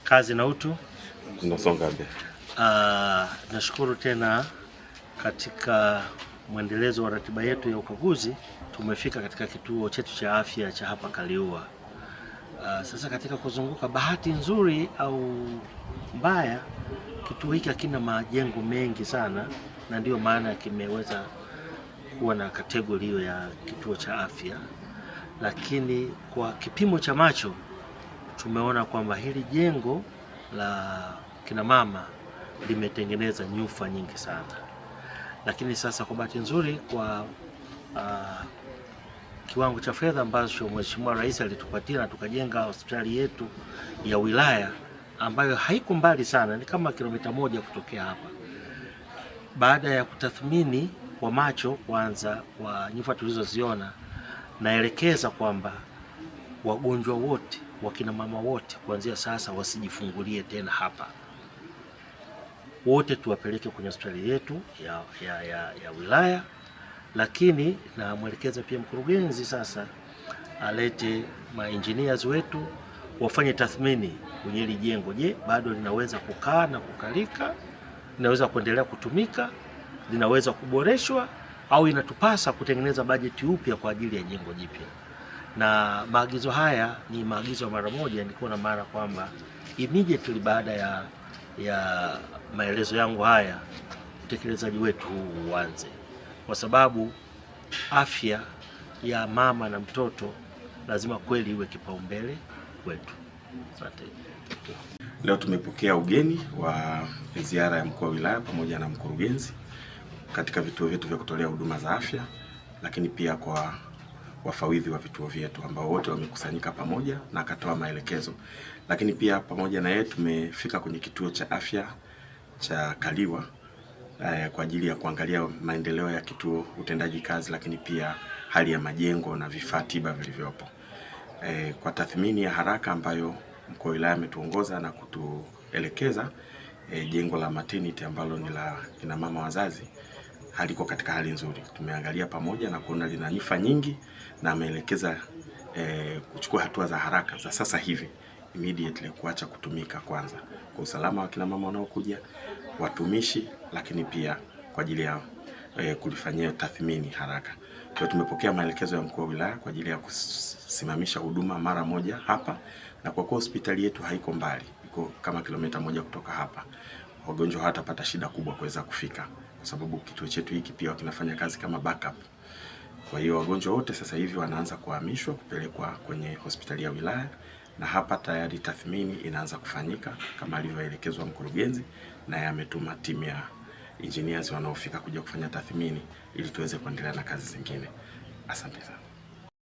Kazi na utu. Tunasonga mbele. Nashukuru tena katika mwendelezo wa ratiba yetu ya ukaguzi tumefika katika kituo chetu cha afya cha hapa Kaliua. Sasa katika kuzunguka, bahati nzuri au mbaya, kituo hiki hakina majengo mengi sana, na ndio maana kimeweza kuwa na kategori hiyo ya kituo cha afya, lakini kwa kipimo cha macho tumeona kwamba hili jengo la kina mama limetengeneza nyufa nyingi sana. Lakini sasa kwa bahati nzuri, kwa kiwango cha fedha ambacho Mheshimiwa Rais alitupatia na tukajenga hospitali yetu ya wilaya ambayo haiko mbali sana, ni kama kilomita 1 kutokea hapa. Baada ya kutathmini kwa macho kwanza kwa nyufa tulizoziona, naelekeza kwamba wagonjwa wote, wakina mama wote, kuanzia sasa wasijifungulie tena hapa, wote tuwapeleke kwenye hospitali yetu ya wilaya. Lakini na mwelekeza pia mkurugenzi sasa alete engineers wetu wafanye tathmini kwenye hili jengo. Je, bado linaweza kukaa na kukalika, linaweza kuendelea kutumika, linaweza kuboreshwa, au inatupasa kutengeneza bajeti upya kwa ajili ya jengo jipya. Na maagizo haya ni maagizo ya mara moja, nilikuwa na maana kwamba immediately baada ya maelezo yangu haya utekelezaji wetu huu uanze, kwa sababu afya ya mama na mtoto lazima kweli iwe kipaumbele kwetu. Asante. Leo tumepokea ugeni wa ziara ya mkuu wa wilaya pamoja na mkurugenzi katika vituo vyetu vya kutolea huduma za afya, lakini pia kwa wafawidhi wa vituo vyetu ambao wote wamekusanyika pamoja na akatoa maelekezo. Lakini pia pamoja na yeye tumefika kwenye kituo cha afya cha Kaliua kwa ajili ya kuangalia maendeleo ya kituo, utendaji kazi, lakini pia hali ya majengo na vifaa tiba vilivyopo. Kwa tathmini ya haraka ambayo mkuu wa wilaya ametuongoza na kutuelekeza, jengo la maternity ambalo ni la kina mama wazazi haliko katika hali nzuri. Tumeangalia pamoja na kuona lina nyufa nyingi, na ameelekeza kuchukua hatua za haraka za sasa hivi immediately kuacha kutumika, kwanza kwa usalama wa kina mama wanaokuja, watumishi, lakini pia kwa ajili ya kulifanyia tathmini haraka. Kwa tumepokea maelekezo ya mkuu wa wilaya kwa ajili ya kusimamisha huduma mara moja hapa, na kwa kuwa hospitali yetu haiko mbali, iko kama kilomita 1 kutoka hapa, wagonjwa hatapata shida kubwa kuweza kufika, kwa sababu kituo chetu hiki pia kinafanya kazi kama backup. Kwa hiyo wagonjwa wote sasa hivi wanaanza kuhamishwa kupelekwa kwenye hospitali ya wilaya, na hapa tayari tathmini inaanza kufanyika kama alivyoelekezwa mkurugenzi, na yametuma timu ya engineers wanaofika kuja kufanya tathmini ili tuweze kuendelea na kazi zingine. Asante sana.